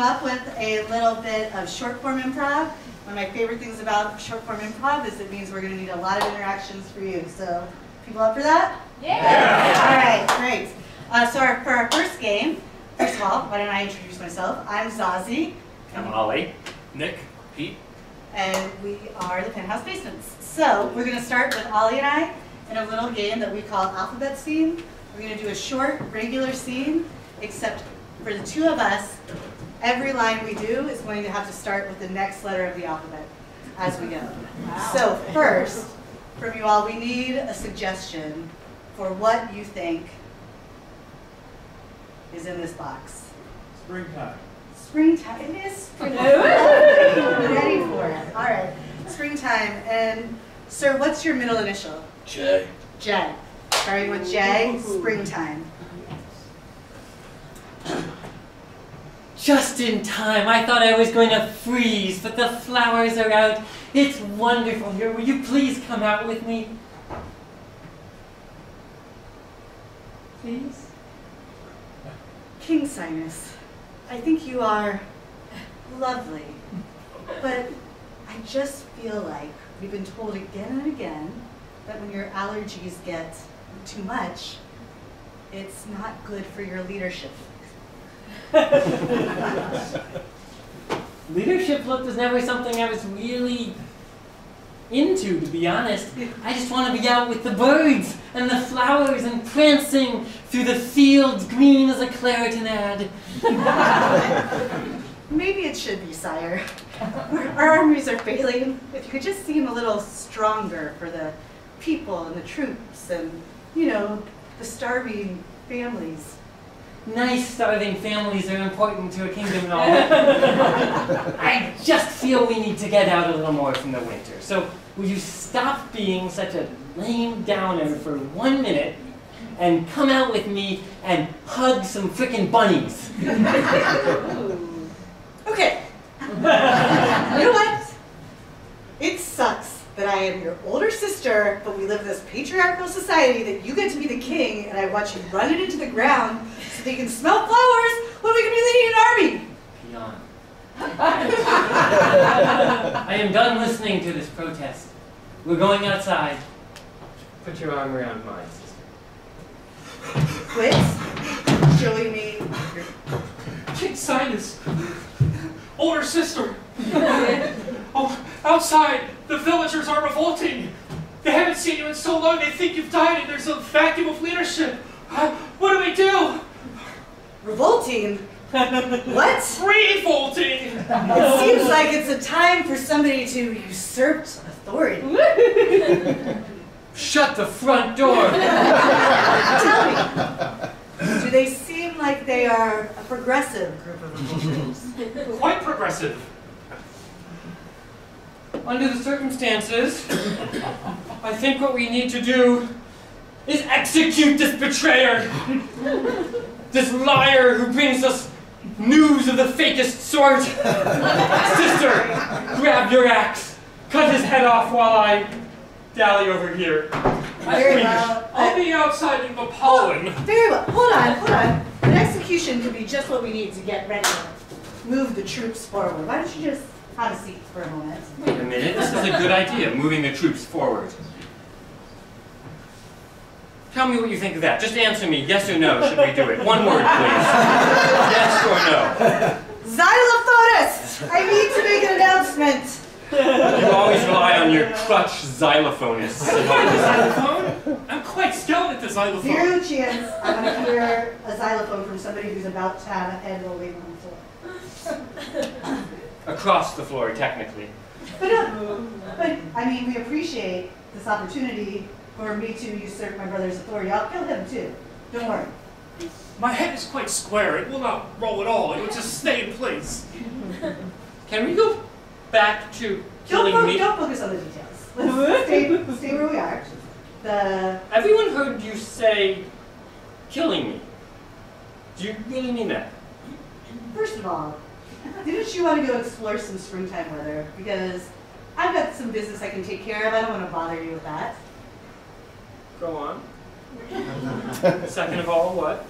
up with a little bit of short form improv. One of my favorite things about short form improv is it means we're going to need a lot of interactions for you. So, people up for that? Yeah! All right, great. So for our first game, first of all, why don't I introduce myself? I'm Zazie. I'm Ollie. Nick. Pete. And we are the Penthouse Basements. So we're going to start with Ollie and I in a little game that we call Alphabet Scene. We're going to do a short, regular scene, except for the two of us, every line we do is going to have to start with the next letter of the alphabet as we go. Wow. So first, from you all, we need a suggestion for what you think is in this box. Springtime. Springtime. It is springtime. Ready for it. All right. Springtime. And sir, what's your middle initial? J. J. Starting with J. Springtime. Just in time. I thought I was going to freeze, but the flowers are out. It's wonderful here. Will you please come out with me? Please? King Sinus, I think you are lovely, but I just feel like we've been told again and again that when your allergies get too much, it's not good for your leadership. Leadership look was never something I was really into, to be honest. I just want to be out with the birds and the flowers and prancing through the fields green as a Claritin ad. Maybe it should be, sire. Our armies are failing. If you could just seem a little stronger for the people and the troops and, you know, the starving families. Nice starving families are important to a kingdom and all. I just feel we need to get out a little more from the winter. So will you stop being such a lame downer for 1 minute and come out with me and hug some frickin' bunnies? Okay. You know what? It sucks that I am your older sister, but we live in this patriarchal society that you get to be the king and I watch you run it into the ground so they can smell flowers when we can be leading an army. Beyond. I am done listening to this protest. We're going outside. Put your arm around mine, sister. Quit showing me your... King Sinus. Older sister. Oh, outside, the villagers are revolting. They haven't seen you in so long, they think you've died and there's a vacuum of leadership. What do we do? Revolting? What? Revolting! It seems like it's a time for somebody to usurp authority. Shut the front door! Tell me, do they seem like they are a progressive group of revolters? Quite progressive. Under the circumstances, I think what we need to do is execute this betrayer! This liar who brings us news of the fakest sort! Sister, grab your axe. Cut his head off while I dally over here. Very well. I'll be outside in the pollen. Very well. Hold on, hold on. An execution could be just what we need to get ready to move the troops forward. Why don't you just have a seat for a moment? Wait a minute, this is a good idea, moving the troops forward. Tell me what you think of that. Just answer me, yes or no, should we do it? One word, please. Yes or no? Xylophonist! I need to make an announcement. You always rely on your crutch xylophonists. Xylophone? I'm quite skilled at the xylophone. Zero chance I'm going to hear a xylophone from somebody who's about to have a head rolling on the floor. Across the floor, technically. But I mean, we appreciate this opportunity for me to usurp my brother's authority. I'll kill him too. Don't worry. My head is quite square. It will not roll at all. It will just stay in place. Can we go back to killing me? Don't focus on the details. Let's stay where we are. Everyone heard you say killing me. Do you really mean that? First of all, didn't you want to go explore some springtime weather? Because I've got some business I can take care of. I don't want to bother you with that. Go on. Second of all, what?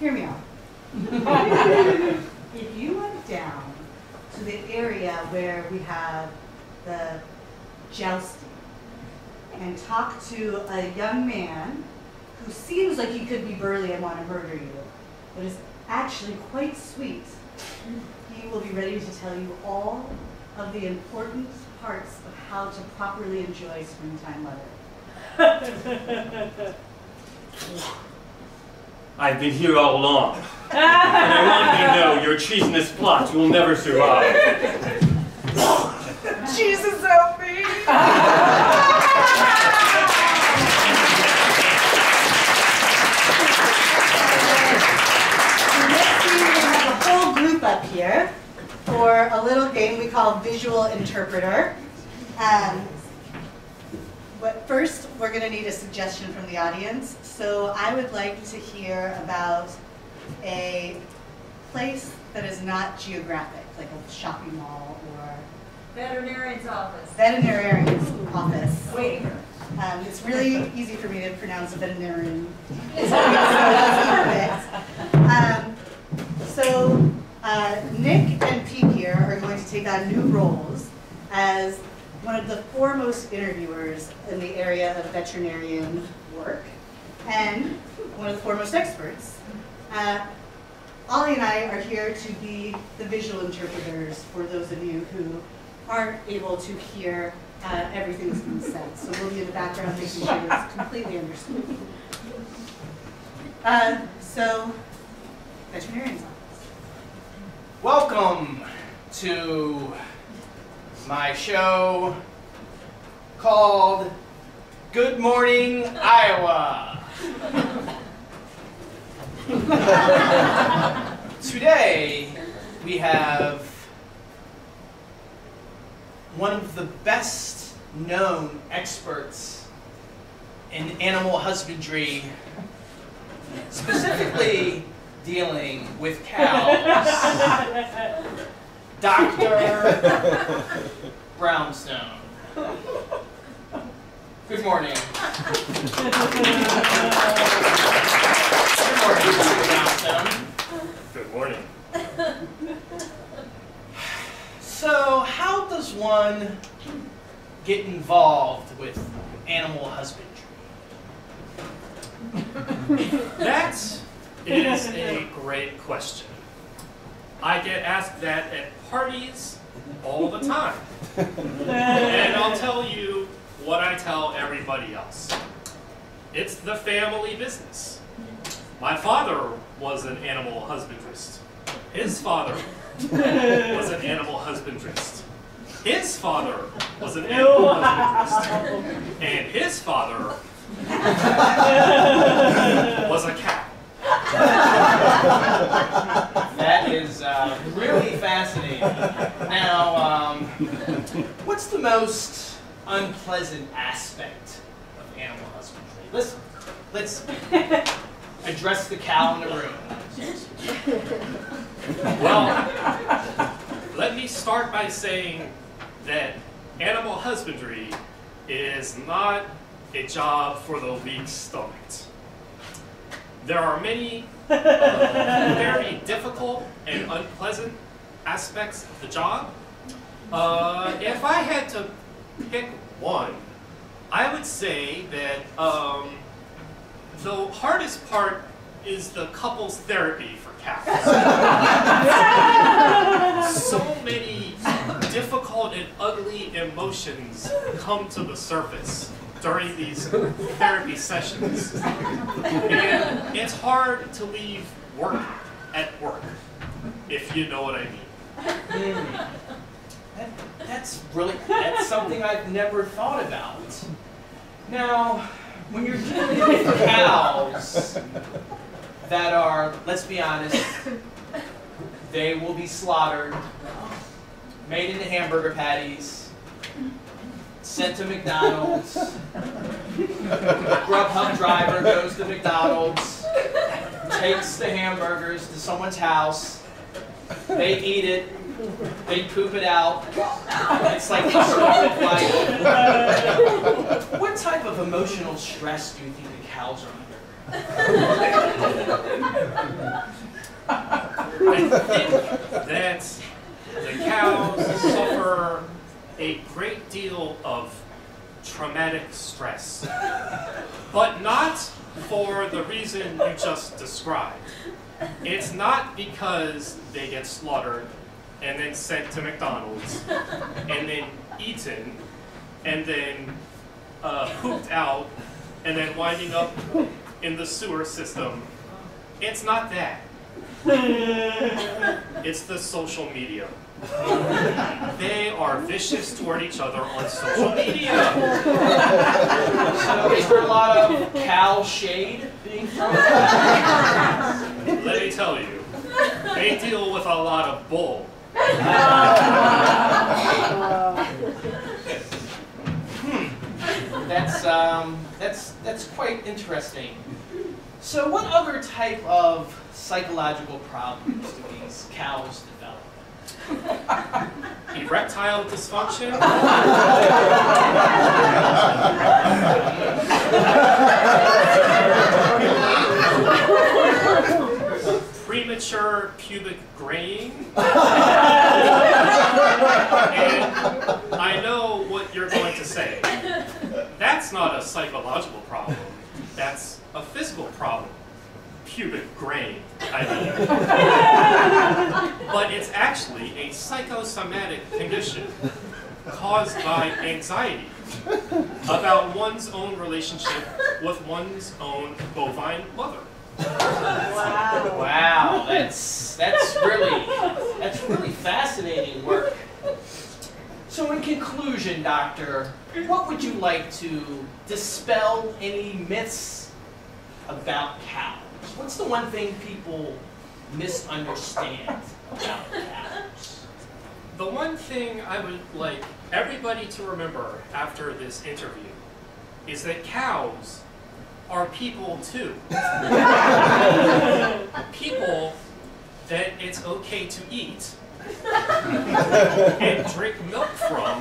Hear me out. if you went down to the area where we have the jousting and talked to a young man who seems like he could be burly and want to murder you, but is actually quite sweet, he will be ready to tell you all of the important parts of how to properly enjoy springtime weather. I've been here all along, and I want you to know your treasonous plot will never survive. Jesus help me! Next we have a whole group up here for a little game we call Visual Interpreter. But first, we're going to need a suggestion from the audience. So I would like to hear about a place that is not geographic, like a shopping mall or Veterinarian's office. veterinarian's office. Wait. It's really easy for me to pronounce veterinarian. So that's perfect. So Nick and Pete here are going to take on new roles as one of the foremost interviewers in the area of veterinarian work and one of the foremost experts. Ollie and I are here to be the visual interpreters for those of you who aren't able to hear everything that's being said. So we'll be in the background making sure it's completely understood. So, veterinarian's office. Welcome to my show called Good Morning, Iowa. Today, we have one of the best known experts in animal husbandry, specifically dealing with cows, Dr. Brownstone. Good morning. Good morning, Dr. Brownstone. Good morning. So, how does one get involved with animal husbandry? That is a great question. I get asked that at parties all the time. And I'll tell you what I tell everybody else. It's the family business. My father was an animal husbandrist. His father was an animal husbandrist. His father was an animal husbandrist. And his father was a cat. That is really fascinating. Now, what's the most unpleasant aspect of animal husbandry? Listen, let's address the cow in the room. Well, let me start by saying that animal husbandry is not a job for the weak-stomached. There are many very difficult and unpleasant aspects of the job. If I had to pick one, I would say that the hardest part is the couples therapy for cats. So many difficult and ugly emotions come to the surface during these therapy sessions. And it's hard to leave work at work, if you know what I mean. That's something I've never thought about. Now, when you're dealing with cows that are, let's be honest, they will be slaughtered, made into hamburger patties, sent to McDonald's. Grubhub driver goes to McDonald's, takes the hamburgers to someone's house, they eat it, they poop it out. It's like the circle of life. What type of emotional stress do you think the cows are under? I think that the cows suffer a great deal of traumatic stress, but not for the reason you just described. It's not because they get slaughtered and then sent to McDonald's and then eaten and then pooped out and then winding up in the sewer system. It's not that. It's the social media. They are vicious toward each other on social media. So is there a lot of cow shade being thrown? Let me tell you, they deal with a lot of bull. That's quite interesting. So what other type of psychological problems do these cows develop? Erectile dysfunction. Premature pubic graying. And I know what you're going to say. That's not a psychological problem. That's a physical problem. Pubic graying, I mean. But it's actually a psychosomatic condition caused by anxiety about one's own relationship with one's own bovine mother. Wow. Wow, that's really fascinating work. So in conclusion, Doctor, what would you like to dispel any myths about cows? What's the one thing people misunderstand about cows? The one thing I would like everybody to remember after this interview is that cows are people too. People that it's okay to eat and drink milk from,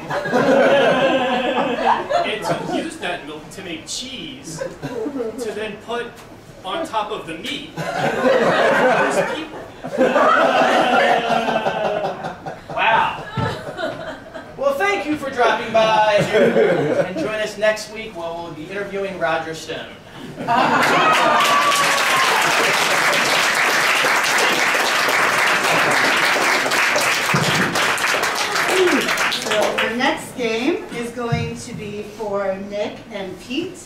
and to use that milk to make cheese, to then put on top of the meat. Those people. Wow. Well, thank you for dropping by, and join us next week where we'll be interviewing Roger Stone. So our next game is going to be for Nick and Pete,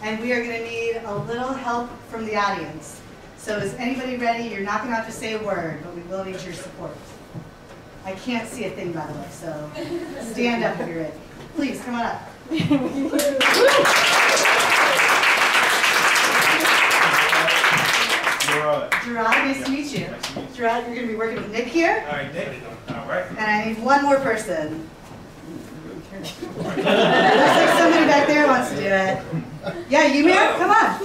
and we are going to need a little help from the audience. So is anybody ready? You're not going to have to say a word, but we will need your support. I can't see a thing, by the way, so stand up if you're ready. Please, come on up. Gerard, nice to meet you. Gerard, you're going to be working with Nick here. All right, Nick. All right. And I need one more person. Looks like somebody back there wants to do it. Yeah, you, ma'am? Come on.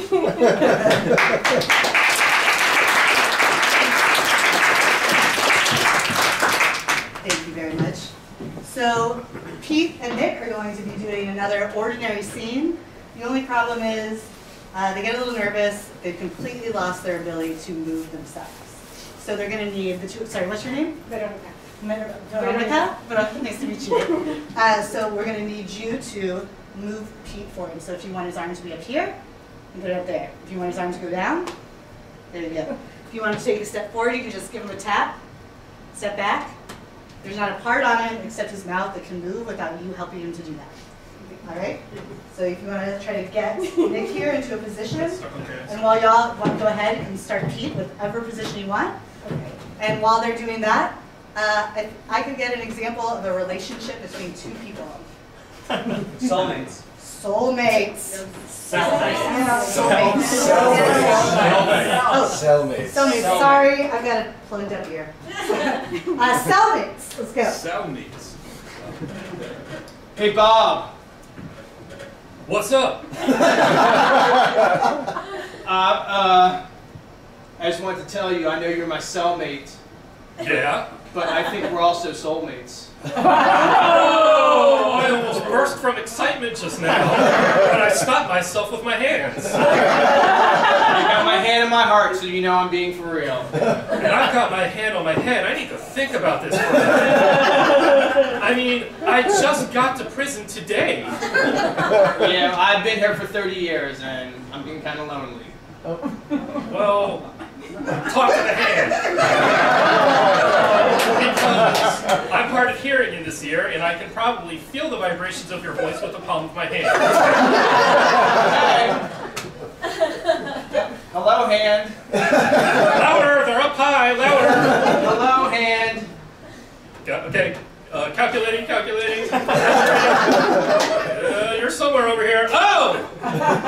Thank you very much. So, Pete and Nick are going to be doing another ordinary scene. The only problem is they get a little nervous. They've completely lost their ability to move themselves. So they're going to need the two. Sorry, what's your name? Veronica. Veronica? Veronica, nice to meet you. So we're going to need you to move Pete forward. So if you want his arm to be up here, you put it up there. If you want his arm to go down, there you go. If you want to take a step forward, you can just give him a tap. Step back. There's not a part on him except his mouth that can move without you helping him to do that. All right? So if you want to try to get Nick here into a position, and while y'all want to go ahead and start Pete with whatever position you want. Okay. And while they're doing that, if I could get an example of a relationship between two people. Soulmates. Soulmates. Soulmates. Soulmates. Sorry, I've got it plugged up here. Cellmates. Let's go. Cellmates. Hey, Bob. What's up? I just wanted to tell you, I know you're my cellmate, Yeah. but I think we're also soulmates. Oh, I almost burst from excitement just now, but I stopped myself with my hands. I got my hand in my heart, so you know I'm being for real. And I've got my hand on my head. I need to think about this for a minute. I mean, I just got to prison today. Yeah, I've been here for 30 years, and I'm getting kind of lonely. Well, talk to the hand. Because I'm hard of hearing in this ear, and I can probably feel the vibrations of your voice with the palm of my hand. Okay. Hello, hand. Louder! They're up high! Louder! Hello, hand. Yeah, okay. Calculating. You're somewhere over here. Oh!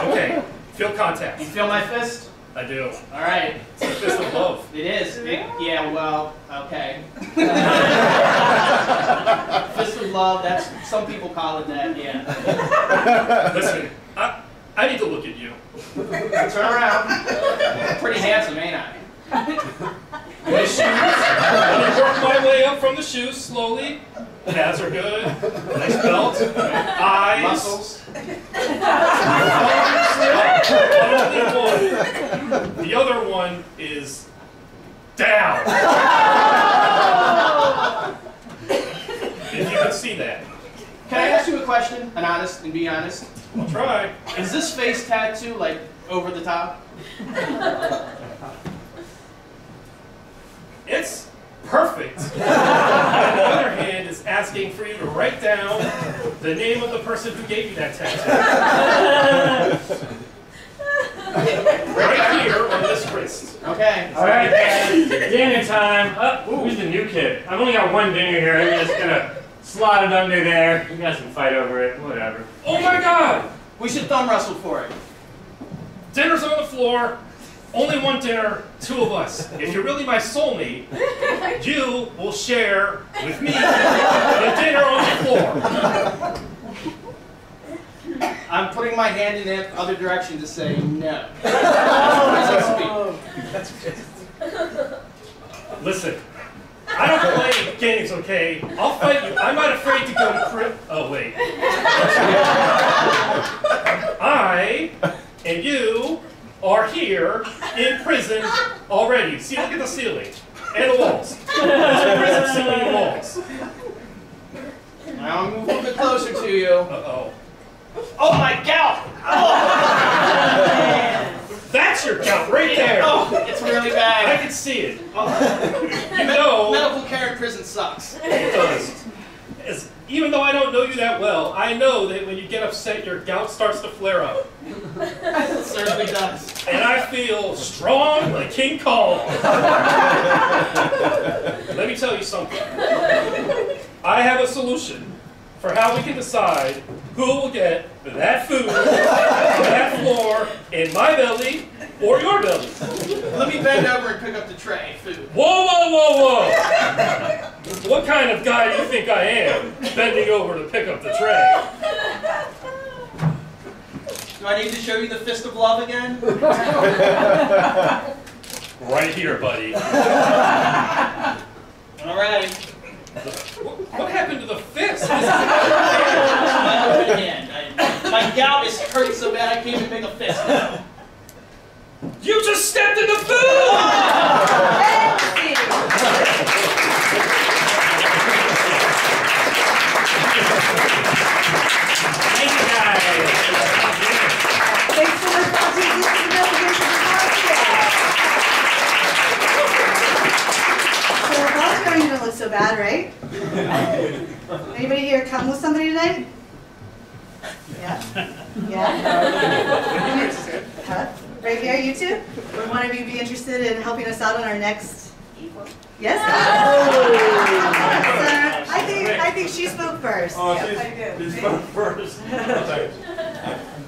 Okay. Feel contact. You feel my fist? I do. All right. It's a fist of love. It is. Yeah, well, okay. Fist of love, that's, some people call it that, yeah. Listen, I need to look at you. Turn around. Pretty handsome, ain't I? The shoes. Let me work my way up from the shoes slowly. Calves are good. Nice belt. Eyes. Muscles. Only one. The other one is down. If you can see that. Can I ask you a question? And be honest? I'll try. Is this face tattoo, like, over the top? It's perfect. On the other hand, is asking for you to write down the name of the person who gave you that tattoo. Right here on this wrist. Okay. All right, guys, dinner time. Who's the new kid? I've only got one dinner here. I'm just gonna slot it under there. You guys can fight over it, whatever. Oh my God! We should thumb wrestle for it. Dinner's on the floor. Only one dinner, two of us. If you're really my soulmate, you will share with me the dinner on the floor. I'm putting my hand in the other direction to say no. As I speak. Listen, I don't play games, okay? I'll fight you. I'm not afraid to go to oh, wait. I and you are here in prison already. See, look at the ceiling and the walls. There's a prison ceiling and walls. Now I'm moving a little bit closer to you. Uh-oh. Oh, my gout! Oh. That's your gout right there. Oh, it's really I bad. can see it. Oh. You know Medical care in prison sucks. it does. Even though I don't know you that well, I know that when you get upset, your gout starts to flare up. It certainly does. And I feel strong like King Kong. Let me tell you something. I have a solution for how we can decide who will get that food, that floor, in my belly, or your belly. Let me bend over and pick up the tray of food. Whoa, whoa, whoa, whoa! What kind of guy do you think I am, bending over to pick up the tray? Do I need to show you the fist of love again? Right here, buddy. All right. What happened to the fist? My open hand. My gout is hurting so bad I can't even make a fist now. You just stepped in the food! Thank you, guys. Thanks so much for watching this So how's going? You don't look so bad, right? Anybody here come with somebody tonight? Yeah? Yeah? Huh? Right here, you two? Would one of you be interested in helping us out on our next? Yes? I think she spoke first. Oh, Yeah. she spoke first. Thanks.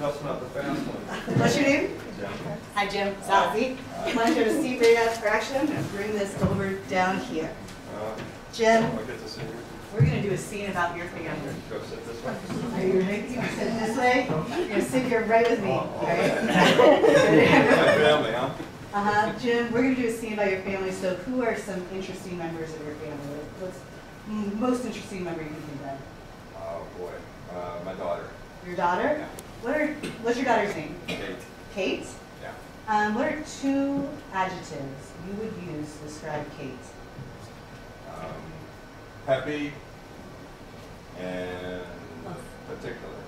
That's not the fast one. What's your name? Jim. Hi, Jim. Salvi. Why don't you have a seat right after action? I'm going to bring this over down here. Jim, I get to see you. we're going to do a scene about your family. Go sit this way. Are you ready? You sit this way. You're going to sit here right with me. All right? My family, huh? Jim, we're going to do a scene about your family. So who are some interesting members of your family? What's the most interesting member you can think of? Oh boy. My daughter. Your daughter? Yeah. What's your daughter's name? Kate. Kate? Yeah. What are 2 adjectives you would use to describe Kate? Peppy and particular.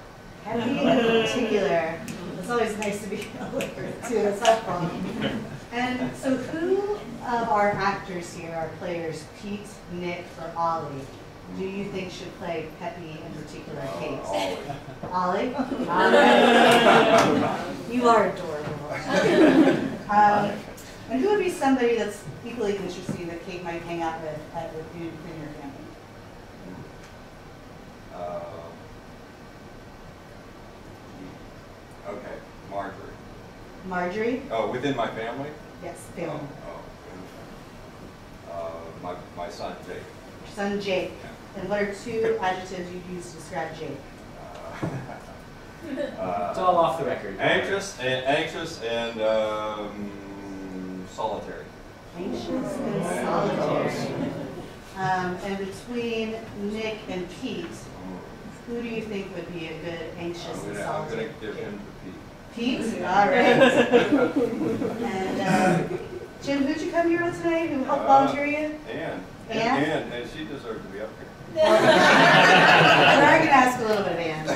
Happy and particular. It's always nice to be illiterate too. It's helpful. And so, who of our actors here, our players, Pete, Nick, or Ollie, do you think should play Peppy and particular Kate? Ollie. Ollie? You are adorable. And who would be somebody that's equally interesting that Kate might hang out with within your family? Okay, Marjorie. Marjorie? Oh, within my family? Yes, family. My son, Jake. Your son, Jake. And what are 2 adjectives you'd use to describe Jake? It's all off the record. Anxious and solitary. Anxious and solitary. And between Nick and Pete, who do you think would be a good anxious and I'm solitary? going to give him to Pete? All right. And Jim, who'd you come here with tonight? Who helped volunteer you? Anne. Anne? And she deserves to be up here. We are going to ask a little bit of Anne.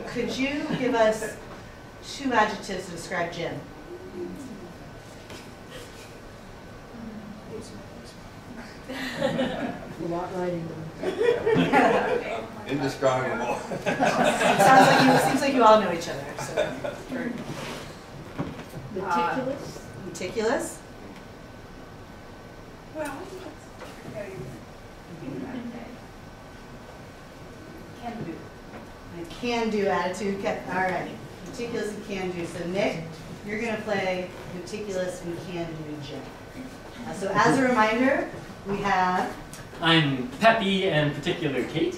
Could you give us 2 adjectives to describe Jim? A lot writing them. Indescribable. Seems like you all know each other. So. Meticulous? Meticulous? Well, can do. A can-do attitude. All right. Meticulous and can-do. So Nick, you're going to play meticulous and can-do Jim. So as a reminder, we have... I'm Peppy and particular Kate.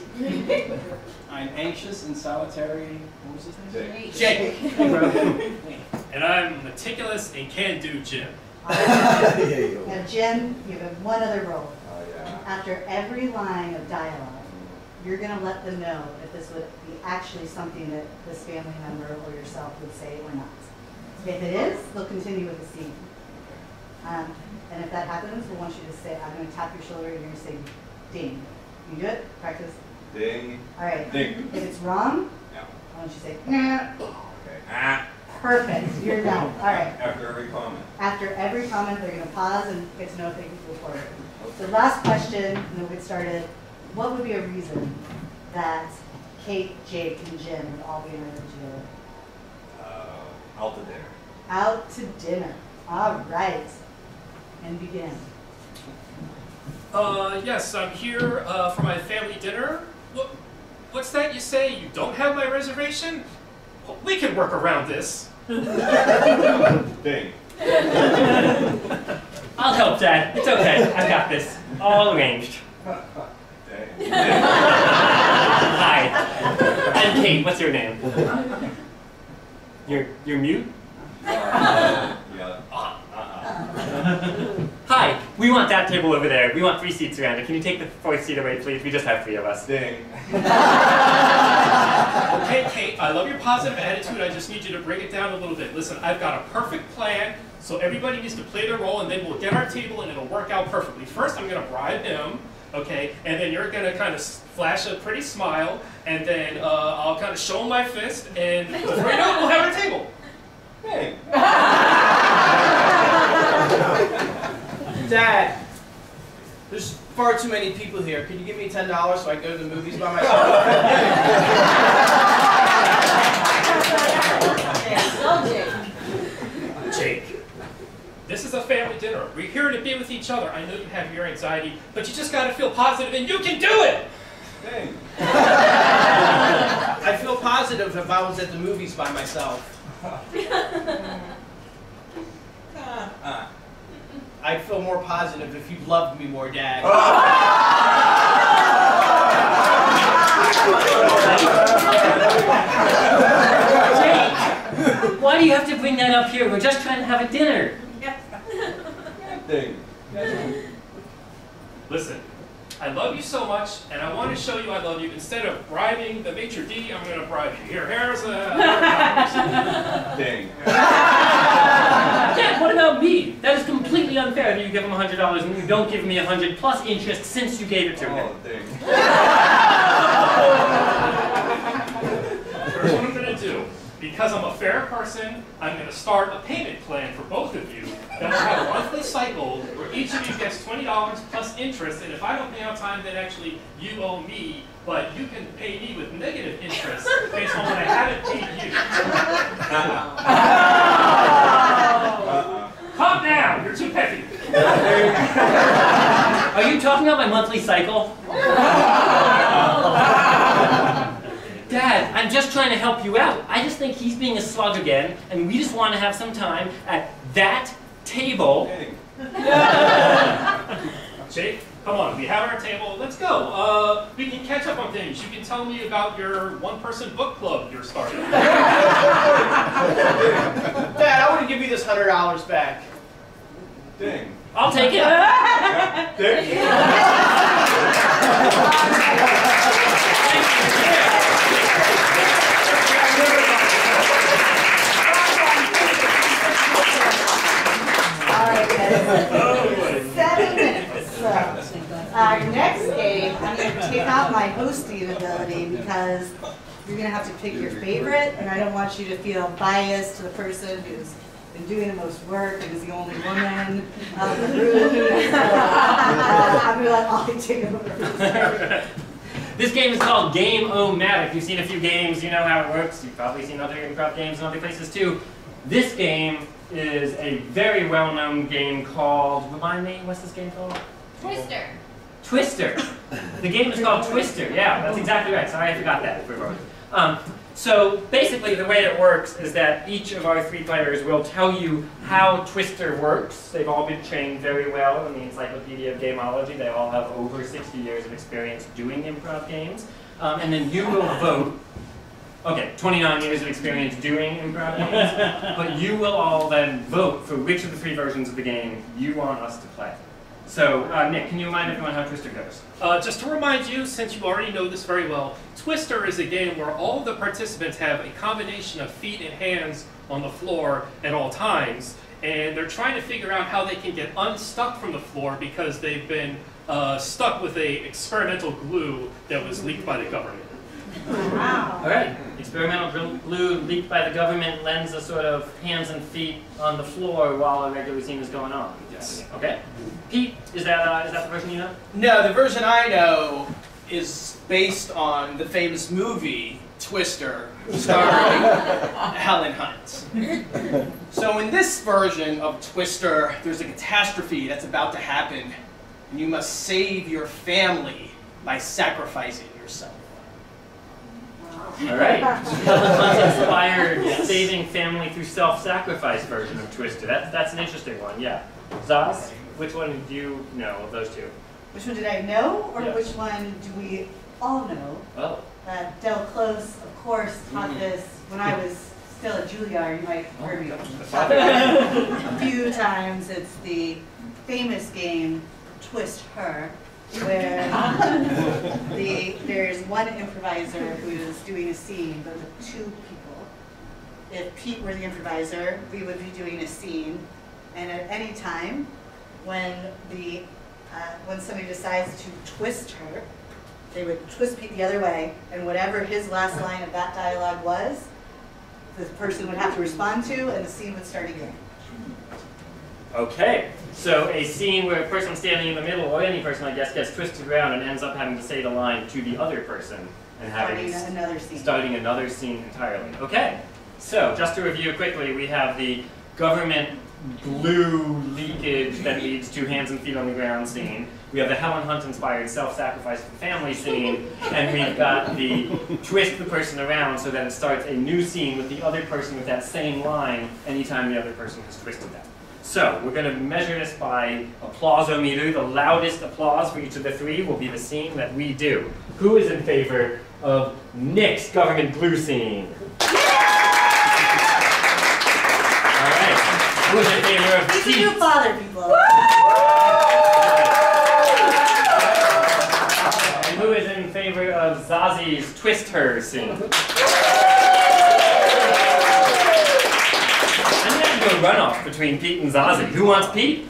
I'm anxious and solitary. What was his name? Jake. Jake. And I'm meticulous and can-do Jim. Now Jim, you have one other role. Oh, yeah. After every line of dialogue, you're going to let them know if this would be actually something that this family member or yourself would say or not. If it is, they'll continue with the scene. And if that happens, we'll want you to say, I'm going to tap your shoulder and you're going to say, ding. You do it? Practice. Ding. All right. Ding. If it's wrong, Yeah. I want you to say, nah. Okay. Ah. Perfect. You're done. All right. After every comment. After every comment, they're going to pause and get to know if they can move forward. So last question, and then we'll get started. What would be a reason that Kate, Jake, and Jim would all be in a room together? Out to dinner. Out to dinner. All right. And begin. Yes, I'm here for my family dinner. What's that you say? You don't have my reservation? Well, we can work around this. Ding. I'll help, Dad. It's okay. I've got this. All arranged. Dang. Hi. I'm Kate. What's your name? You're mute? Yeah. Hi. We want that table over there. We want 3 seats around it. Can you take the 4th seat away, please? We just have 3 of us. Ding. Okay, Kate, I love your positive attitude. I just need you to bring it down a little bit. Listen, I've got a perfect plan, so everybody needs to play their role, and then we'll get our table, and it'll work out perfectly. First, I'm going to bribe him, okay, and then you're going to kind of flash a pretty smile, and then I'll kind of show him my fist, and before you know it, we'll have our table. Ding. Dad, there's far too many people here. Could you give me $10 so I can go to the movies by myself? Jake, this is a family dinner. We're here to be with each other. I know you have your anxiety, but you just got to feel positive, and you can do it! Ding. I feel positive if I was at the movies by myself. I'd feel more positive if you loved me more, Dad. Jake! Why do you have to bring that up here? We're just trying to have a dinner. Ding. Listen, I love you so much, and I want to show you I love you. Instead of bribing the maitre d', I'm going to bribe you. Here's a $100. Dang. Dad, what about me? That is completely unfair that you give him $100 and you don't give me 100 plus interest since you gave it to me. Oh, dang. Here's what I'm going to do. Because I'm a fair person, I'm going to start a payment plan for both of you that will have a monthly cycle where each of you gets $20 plus interest, and if I don't pay on time, then actually you owe me, but you can pay me with negative interest based on when I haven't paid you. Calm down, you're too petty. Are you talking about my monthly cycle? Dad, I'm just trying to help you out. I just think he's being a slug again, and we just want to have some time at that table. Dang. Jake, come on, we have our table, let's go. We can catch up on things. You can tell me about your one-person book club you're starting. Dad, I want to give you this $100 back. Dang. I'll take it. Dang. All right, guys. 7 minutes. So, our next game, I'm going to take out my hosting ability because you're going to have to pick your favorite, and I don't want you to feel biased to the person who's been doing the most work and is the only woman of the room. So, I'm going to let Ollie take over. This game is called Game-O-Matic. You've seen a few games, you know how it works. You've probably seen other improv games in other places too. This game is a very well-known game called, remind me, what's this game called? Twister. Twister. The game is called Twister. Yeah, that's exactly right. Sorry, I forgot that. So basically, the way it works is that each of our 3 players will tell you how Twister works. They've all been trained very well in the Encyclopedia of Gameology. They all have over 60 years of experience doing improv games. And then you will vote. Okay, 29 years of experience doing improv games. But you will all then vote for which of the 3 versions of the game you want us to play. So, Nick, can you remind everyone how Twister goes? Just to remind you, since you already know this very well, Twister is a game where all of the participants have a combination of feet and hands on the floor at all times, and they're trying to figure out how they can get unstuck from the floor because they've been stuck with a experimental glue that was leaked by the government. Wow. All right. Experimental glue leaked by the government lends a sort of hands and feet on the floor while a regular scene is going on. Yes. Okay. Pete, is that the version you know? No, the version I know is based on the famous movie Twister, starring Helen Hunt. So in this version of Twister, there's a catastrophe that's about to happen, and you must save your family by sacrificing yourself. All right. Helen Hunt-inspired saving family through self-sacrifice version of Twister. That's an interesting one, yeah. Zaz, which one do you know of those 2? Which one did I know, or Yeah. which one do we all know? Oh. Del Close, of course, taught this when I was still at Juilliard. You might have heard me talk about it a few times. It's the famous game Twist Her, where there's one improviser who's doing a scene, but with 2 people. If Pete were the improviser, we would be doing a scene, and at any time, when somebody decides to twist her, they would twist Pete the other way, and whatever his last line of that dialogue was, the person would have to respond to, and the scene would start again. Okay. So a scene where a person standing in the middle, or any person I guess, gets twisted around and ends up having to say the line to the other person and having starting another scene entirely. Okay. So just to review quickly, we have the government glue leakage that leads to hands and feet on the ground scene. We have the Helen Hunt-inspired self-sacrifice for family scene, and we've got the twist the person around so that it starts a new scene with the other person with that same line anytime the other person has twisted them. So we're going to measure this by applausometer. The loudest applause for each of the 3 will be the scene that we do. Who is in favor of Nick's government glue scene? All right. Who is in favor of These are new father people. favor of Zazi's Twist Her scene? I'm gonna go runoff between Pete and Zazie. Who wants Pete?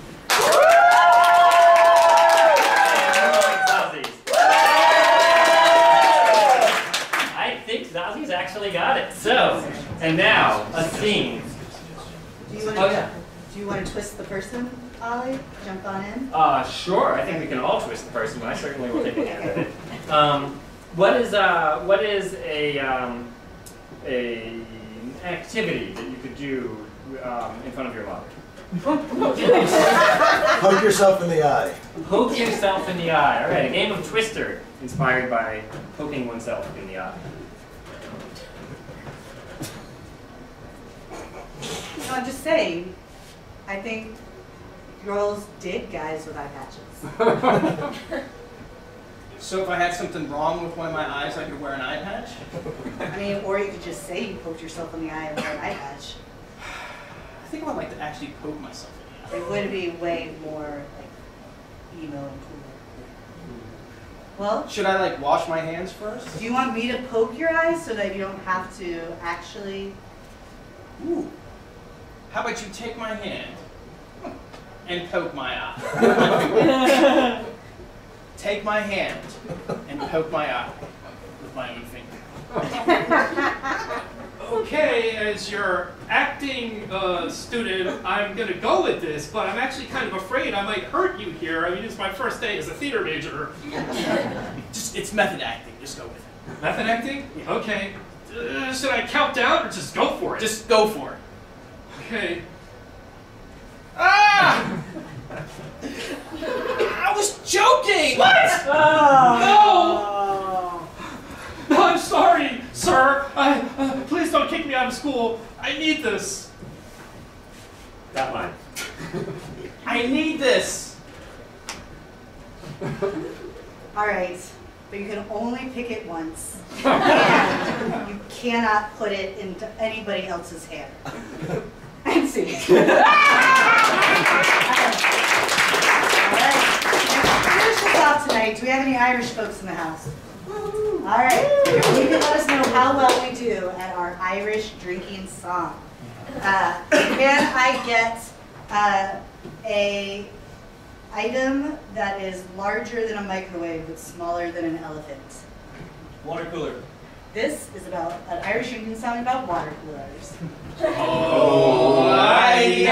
I think Zazi's actually got it. So, and now, a scene. Do you want to twist the person, Ollie? Jump on in? Sure. I think we can all twist the person, but I certainly will take a hand at it. What is a activity that you could do in front of your mother? Poke yourself in the eye. Poke yourself in the eye. All right, a game of Twister inspired by poking oneself in the eye. No, I'm just saying, I think girls dig guys with eye patches. So if I had something wrong with one of my eyes, I could wear an eye patch? I mean, or you could just say you poked yourself in the eye and wear an eye patch. I think I would like to actually poke myself in the eye. It would be way more like emo and cool. Well, Should I like wash my hands first? do you want me to poke your eyes so that you don't have to actually? Ooh. How about you take my hand and poke my eye? Take my hand and poke my eye with my own finger. Okay, as your acting student, I'm going to go with this, but I'm actually kind of afraid I might hurt you here. I mean, it's my first day as a theater major. It's method acting. Just go with it. Method acting? Okay. Should I count down or just go for it? Just go for it. Okay. Ah! I was joking! What? No, I'm sorry, sir. Please don't kick me out of school. I need this. That line. I need this. All right, but you can only pick it once, and you cannot put it into anybody else's hair. And see. All right. Finish this off tonight. Do we have any Irish folks in the house? All right. You can let us know how well we do at our Irish drinking song. Can I get a item that is larger than a microwave but smaller than an elephant? Water cooler. This is about an Irish drinking song about water coolers. Oh, I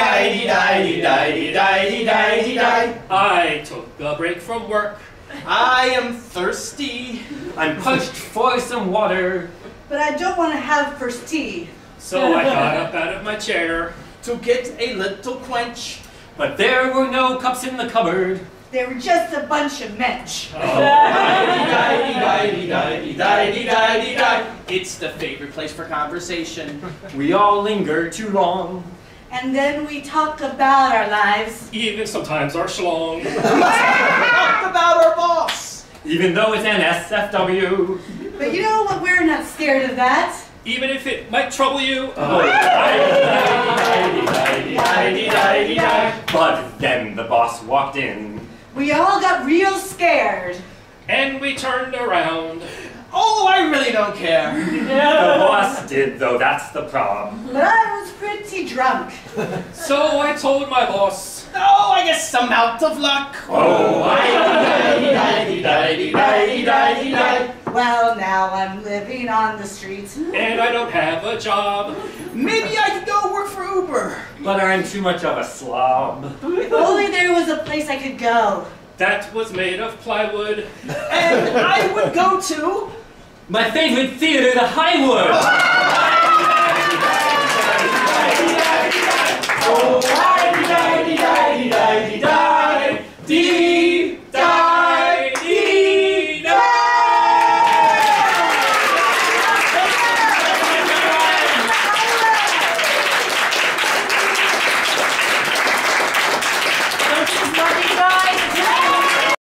took a break from work. I am thirsty. I'm punched for some water. But I don't want to have first tea. So I got up out of my chair. To get a little quench. But there were no cups in the cupboard. They were just a bunch of mensch. It's the favorite place for conversation. We all linger too long. And then we talk about our lives. Even sometimes our schlong. Talk about our boss. Even though it's an SFW. But you know what? We're not scared of that. Even if it might trouble you. But then the boss walked in. We all got real scared. And we turned around. Oh, I really don't care. The boss did, though, that's the problem. But I was pretty drunk. So I told my boss. Oh, I guess some out of luck. Well, now I'm living on the streets. And I don't have a job. Maybe I could go work for Uber. But I'm too much of a slob. If only there was a place I could go. That was made of plywood. And I would go to My favorite theater, the Highwood.